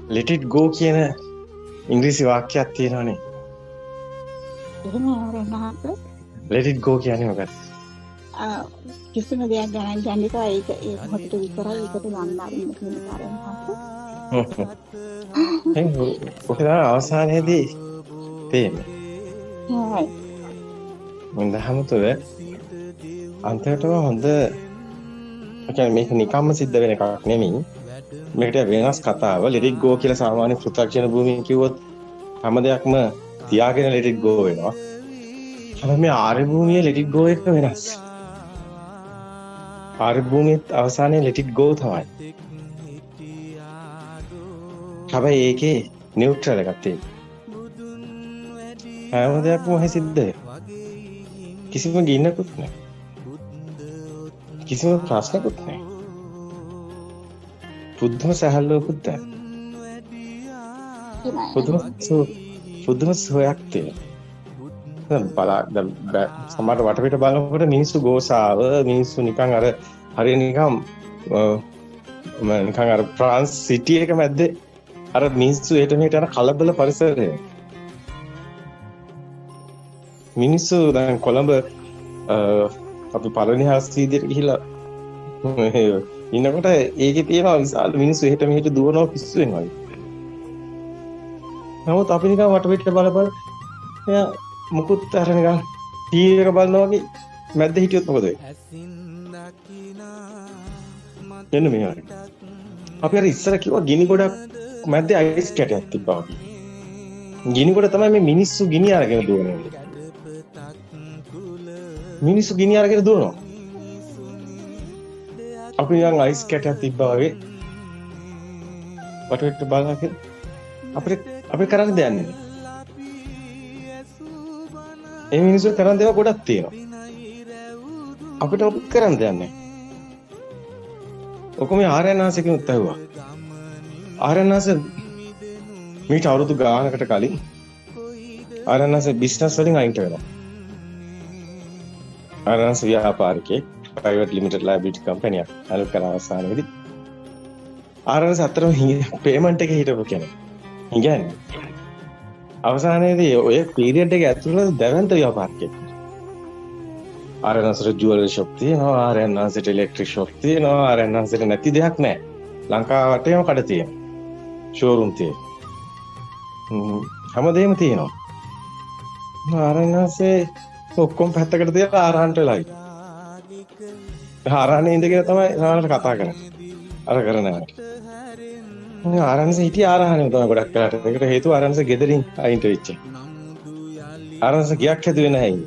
let it go කියන ඉංග්‍රීසි වාක්‍යයක් තියෙනවනේ. let it go කියන්නේ මොකක්ද? කිසිම දෙයක් ගණන් ගන්න එපා. ඒක ඒ මොහොතට විතරයි ඒකට ගන්න කියන කාරණා. ඔක තමයි අවසානයේදී තියෙන්නේ. හයි. මම දහම තුළ අන්තිමටම හොඳ කියන්නේ මේක නිකම්ම සිද්ධ වෙන එකක් නෙමෙයි. මේකට වෙනස් කතාව. let it go කියලා සාමාන්‍ය පෘථග්ජන භූමියෙන් කිව්වොත් හැම දෙයක්ම තියාගෙන let it go වෙනවා. හැබැයි මේ ආර්ය භූමියේ let it go එක වෙනස්. ආර්ය භූමියේ අවසානයේ let it go තමයි. හැබැයි ඒකේ නියුට්‍රල් එකක් තියෙනවා. හැම දෙයක්ම ඔහේ සිද්ධ වෙනවා. කිසිම ගින්නකුත් නැහැ. කිසිම ප්‍රශ්නකුත් නැහැ. පුදුම සහල්ලුවකුත් නැහැ. පුදුම සෝයක් තියෙනවා. සමහර වටපිට බලනකොට මිනිස්සු ගෝසාව මිනිස්සු නිකන් අර හරිය නිකන් අර ෆ්‍රාන්ස් සිටි එක මැද්දේ අර මිනිස්සු ඒට මෙහෙට යන කලබල පරිසරය. මිනිස්සු දැන් කොළඹ අපි පළවෙනි හස්තියේදී ගිහිලා ඉන්නකොට ඒකේ තියෙන විශාල මිනිස්සු එහෙට මෙහෙට දුවනවා පිස්සුවෙන් වගේ. නමුත් අපි නිකන් වටපිට බලපන් එයා මුකුත් අර නිකන් ටීවී එක බලනවා වගේ මැද්ද හිටියොත් මොකද වෙන්නේ? එන්න මෙහෙම. අපි අර ඉස්සර කිව්වා ගිනි ගොඩක් මැද්දේ අයිස් කැටයක් තිබ්බා වගේ. ගිනි ගොඩ තමයි මේ මිනිස්සු ගිනි අරගෙන දුවන්නේ. මිනිස්සු ගිනි අරගෙන දුවනවා. අපි නිකන් අයිස් කැටයක් තිබ්බා වගේ වටපිට බලනකොට අපිට කරන්න දෙයක් නැහැ. ඒ මිනිස්සු කරන්න දේවල් ගොඩක් තියෙනවා. අපිට ඔප් කරන්න දෙයක් නැහැ. ඔක මේ ආර්යනාථ කෙනෙක් ඇහුවා. ආර්යනාථ මීට අවුරුදු ගානකට කලින් ආර්යනාථ බිස්නස් වලින් අයින්ට වෙනවා. ආර්යනාථ ව්‍යාපාරිකයෙක් private limited liability company එකක් අලු කරන අවසානයේදී ආර්යනාථ අතරම පේමන්ට් එකේ හිටපු කෙනෙක්. ඉගන්නේ අවසානයේදී ඔය පීරියඩ් එක ඇතුළත දැවැන්ත ව්‍යාපාරිකයෙක්. ආර්යනාථට ජුවලරි ෂොප් තියෙනවා, ආර්යනාථට ඉලෙක්ට්‍රික් ෂොප් තියෙනවා, ආර්යනාථට නැති දෙයක් නැහැ. ලංකාව වටේම කඩ තියෙනවා. ෂෝරූම් තියෙනවා. හැමදේම තියෙනවා. ආර්යනාථේ ඔක්කොම පැත්තකට තියලා ආරහන්ට වෙලා ඉන්නවා. ආරහනේ ඉඳගෙන තමයි සාමාන්‍යයෙන් කතා කරන්නේ. අර කරනවා. ආරහන්සේ හිටිය ආරහනේ තමයි ගොඩක් කරාට. ඒකට හේතුව ආරහන්සේ ගෙදරින් අයින්ට වෙච්ච. ආරහන්සේ ගියක් හැදුවේ නැහැ.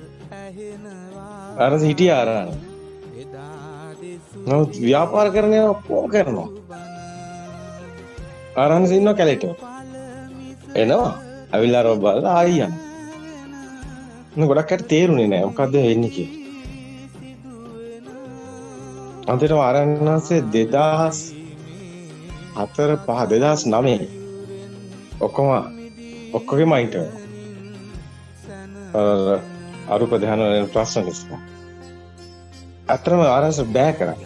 ආරහන්සේ හිටිය ආරහනේ. නමුත් ව්‍යාපාර කරන ඒවා කොහොම කරනවා? ආරහන්සේ ඉන්නවා කැලේට. එනවා. අවිලා රෝ බලලා ආයි යනවා. ගොඩක් අයට තේරුනේ නැහැ මොකද්ද වෙන්නේ කියලා. අන්තිමට ආරණ්‍යනාථේ 2004 ඔක්කොගෙම අයින්ට අරූප ධ්‍යාන වල ප්‍රශ්න නිසා. අතරම ආරණ්‍යස බෑ කරා.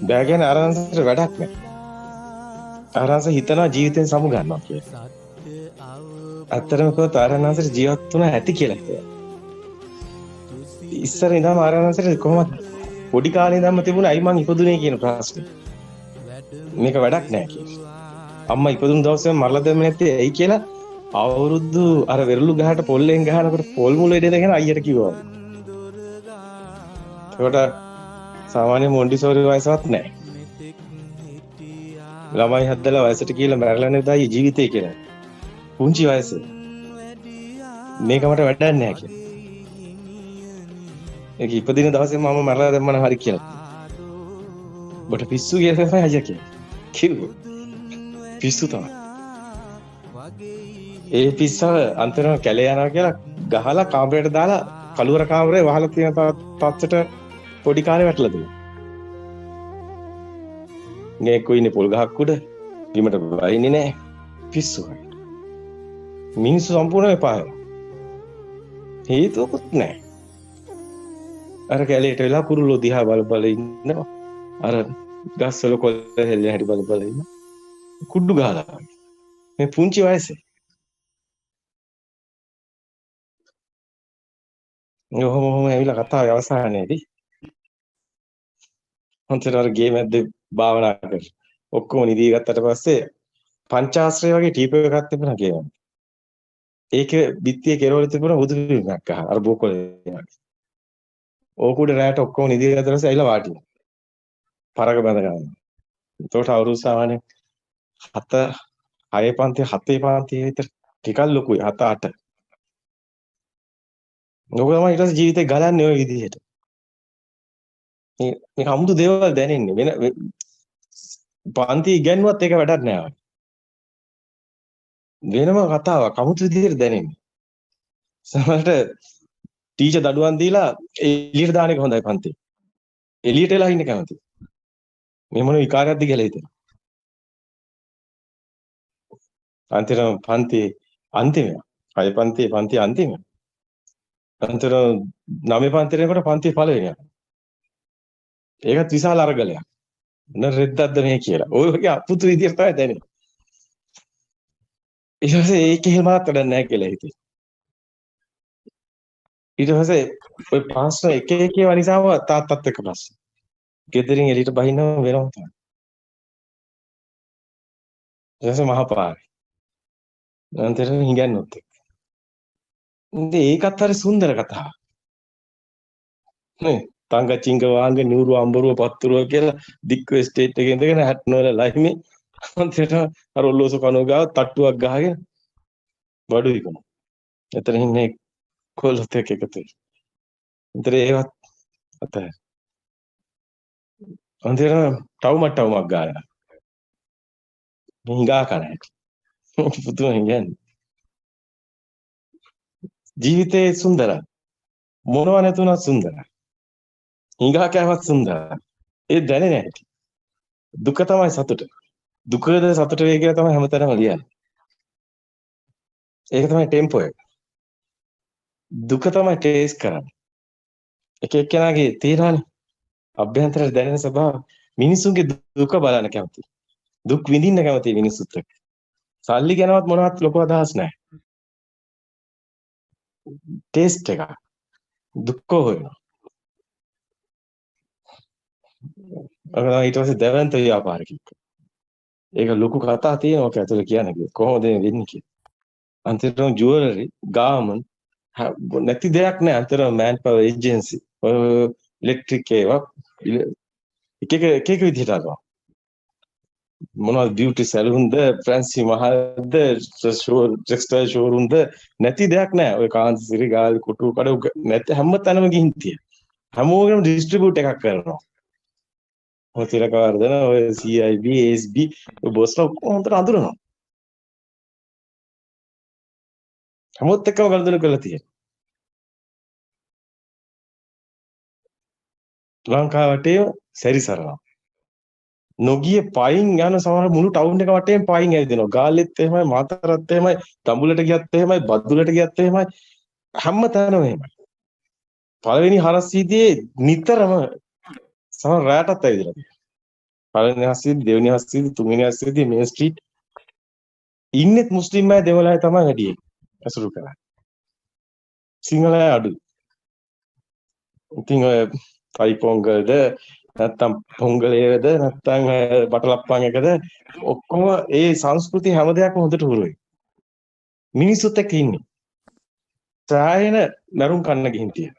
බෑ කියන්නේ ආරණ්‍යසට වැඩක් නැහැ. ආරණ්‍යස හිතනවා ජීවිතෙන් සමු ගන්නවා කියලා. අතරම කොහොත ආරණ්‍යසට ජීවත් වුණා ඇති කියලා හිතුවා. ඉස්සර ඉඳන් ආරණ්‍යසට කොහොමද පොඩි කාලේ ඉඳන්ම තිබුණා අයි මං ඉපදුනේ කියන ප්‍රශ්නේ. මේක වැඩක් නෑ කියලා. අම්මා ඉපදුණු දවසේ මරලා දැම්මේ නැත්තේ ඇයි කියලා අවුරුදු අර වෙරළු ගහට පොල්ලෙන් ගහනකොට පොල් මුල ඉදගෙන අයියට කිව්වා. ඒකට සාමාන්‍ය මොන්ඩිසෝරි වයසවත් නෑ. ළමයි හදලා වයසට කියලා මැරලා නැදයි ජීවිතේ කියලා. පුංචි වයසේ. මේක මට වැඩක් නෑ කියලා. ඒක ඉපදින දවසේ මම මරලා දැම්මම හරි කියලා. බට පිස්සු කියලා තමයි අයියා කියන්නේ. කිව්වා. පිස්සු තමයි. ඒ පිස්සව අන්තරම කැලේ යනවා කියලා ගහලා කාමරයට දාලා කළුවර කාමරේ වහලා තියෙන තත්ත්වයට පොඩි කාලේ වැටලා දුන්නා. නේ කොයිනේ පොල් ගහක් උඩ බිමට වයින්නේ නැහැ. පිස්සු. මිනිස්සු සම්පූර්ණයෙන් එපා වෙනවා. හේතුවකුත් නැහැ. අර කැලේට වෙලා කුරුල්ලෝ දිහා බල බල ඉන්නවා. අර ගස්වල කොළ හෙල්ලෙන හැටි බල බල ඉන්න. කුඩු ගහලා. මේ පුංචි වයසේ. ඔහොම ඇවිල්ලා කතාවේ අවසානයේදී අන්තිමට අර ගේම් ඇද්දේ භාවනා කරලා. ඔක්කොම නිදි ගත්තට පස්සේ පංචාශ්‍රය වගේ ටීප් එකක් තිබුණා ගේම්. ඒකේ බිත්තියේ කෙරවල තිබුණා බුදු පිළිමයක් ගහ. අර බෝකොලේ. ඕකුඩ රැට ඔක්කොම නිදි ගත්තට පස්සේ ඇවිල්ලා වාටිලා. පරක බඳ ගන්නවා. ඒකට අවුරුදු සාමාන්‍ය 7 6 පන්ති 7 පන්ති විතර ටිකක් ලොකුයි 7 8. ඔක තමයි ඊට පස්සේ ජීවිතේ ගලන්නේ ওই විදිහට. මේ අමුතු දේවල් දැනෙන්නේ වෙන පන්ති ඉගෙනුවත් ඒක වැඩක් නෑ. වෙනම කතාවක් අමුතු විදිහට දැනෙන්නේ. සමහරට ටීචර් දඩුවම් දීලා එළියට දාන එක හොඳයි පන්ති. එළියට එලා ඉන්න කැමති. මේ මොන විකාරයක්ද කියලා හිතෙනවා. අන්තිම පන්ති අන්තිමයි. 6 පන්ති අන්තිමයි. අන්තිම 9 පන්තියට එනකොට පන්ති පළවෙනියක්. ඒකත් විශාල අරගලයක්. නේද රෙද්දක්ද මේ කියලා. ඔය වගේ අපුතු විදියට තමයි දැනෙන්නේ. ඊට පස්සේ ඒකේ හිමත් වැඩක් නැහැ කියලා හිතේ. ඊට පස්සේ ඔය ප්‍රශ්න එක එක ඒවා නිසාම තාත්තත් එක්ක ප්‍රශ්න. ගෙදරින් එළියට බහින්නම වෙනවා තමයි. ඊට පස්සේ මහපාරේ. අන්තිමට හිඟන්නොත් එක්ක. ඉතින් ඒකත් හරි සුන්දර කතාවක්. නේ තංග චිංග වාංග නිවුරු අම්බරුව පත්තුරුව කියලා දික්ක ස්ටේට් එකේ ඉඳගෙන හැට්නෝල ලයිමේ අන්තිමට අර ඔල්ලෝසු කනෝ ගාව තට්ටුවක් ගහගෙන බඩු විකුණන. එතන ඉන්නේ කොල්ලත් එක්ක එකතු වෙලා. ඉතින් ඒවත් අතේ. අන්තිමට ටවුමක් ගාලා. හිඟා කන. පුදුම හිඟන්නේ. ජීවිතේ සුන්දරයි. මොනවා නැතුණත් සුන්දරයි. හිඟා කෑමත් සුන්දරයි. ඒ දැනෙන්නේ නැහැ. දුක තමයි සතුට. දුකද සතුට වේ කියලා තමයි හැමතැනම ලියන්නේ. ඒක තමයි ටෙම්පෝ එක. දුක තමයි ටේස්ට් කරන්නේ. එක එක්කෙනාගේ තියෙනවානේ. අභ්‍යන්තරයට දැනෙන ස්වභාව. මිනිසුන්ගේ දුක බලන්න කැමති. දුක් විඳින්න කැමති මිනිස්සුත් එක්ක. සල්ලි ගැනවත් මොනවත් ලොකු අදහස් නැහැ. ටේස්ට් එක. දුක්ඛ හොයනවා. ඊට පස්සේ දැවැන්ත ව්‍යාපාරිකයෙක්. ඒක ලොකු කතා තියෙනවා ඔක ඇතුලේ කියන්නේ කොහොමද වෙන්නේ කියලා. අන්තිමට ජුවලරි ගාමන් නැති දෙයක් නෑ අන්තර මෑන් පවර් ඒජන්සි ඉලෙක්ට්‍රික් ඒවා එක එක විදිහට අරනවා මොනවද බියුටි සැලූන්ද ෆ්‍රැන්සි මහල්ද ටෙක්ස්ටයිල් ෂෝරූම්ද නැති දෙයක් නෑ ඔය කාන්සිරි ගාල් කුටු කඩ නැති හැම තැනම ගිහින් තියෙන හැමෝගෙම ඩිස්ට්‍රිබියුට් එකක් කරනවා ඔය තිරකවර්ධන ඔය CIB ASB ඔය බොස්ලා හොඳට අඳුරනවා හැමෝත් එක්කම ගනුදෙනු කරලා තියෙනවා ලංකාවට සැරිසරනවා නොගිය පයින් යන සමහර මුළු ටවුන් එක වටේම පයින් ඇවිදිනවා ගාල්ලෙත් එහෙමයි මාතරත් එහෙමයි දඹුලට ගියත් එහෙමයි බද්දුලට ගියත් එහෙමයි හැම තැනම එහෙමයි පළවෙනි හරස් වීදියේ නිතරම සමහර රැටත් ඇවිදලා තියෙනවා පළවෙනි හරස් වීදියේ දෙවෙනි හරස් වීදියේ තුන්වෙනි හරස් වීදියේ මේ ස්ට්‍රීට් ඉන්නෙත් මුස්ලිම් අය දෙමළ අය තමයි වැඩි අසුරු කරන්නේ සිංහල අය අඩුයි ඉතින් ඔය තයි පොංගල්ද නැත්තම් පොංගලයේද නැත්තම් බටලප්පන් එකද ඔක්කොම ඒ සංස්කෘතිය හැම දෙයක්ම හොඳට හුරුයි මිනිස්සුත් එක්ක ඉන්නේ සායන නරුම් කන්න ගිහින් තියෙන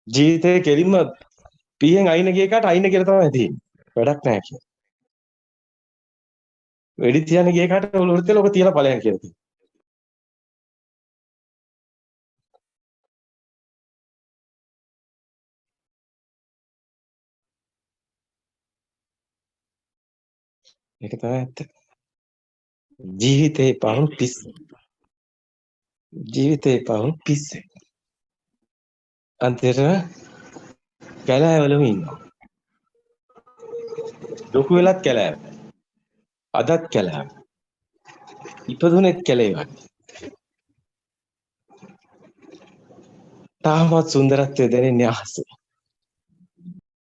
ජීවිතේ කෙලින්ම පියෙන් අයින ගිය එකට අයින කියලා තමයි තියෙන්නේ වැඩක් නැහැ කියලා වෙඩි තියන්න ගිය එකට ඔලුවට තියලා ඔක තියලා ඵලයන් කියලා තියෙනවා ඒක තමයි ඇත්ත ජීවිතේ පහන් පිස් ජීවිතේ පහන් පිස්සේ අන්තිමට කැලෑවලම ඉන්නවා ලොකු වෙලත් කැලෑව අදත් කැලෑව ඉපදුනෙත් කැලේ වගේ තාමත් සුන්දරත්වය දැනෙන්නේ අහසේ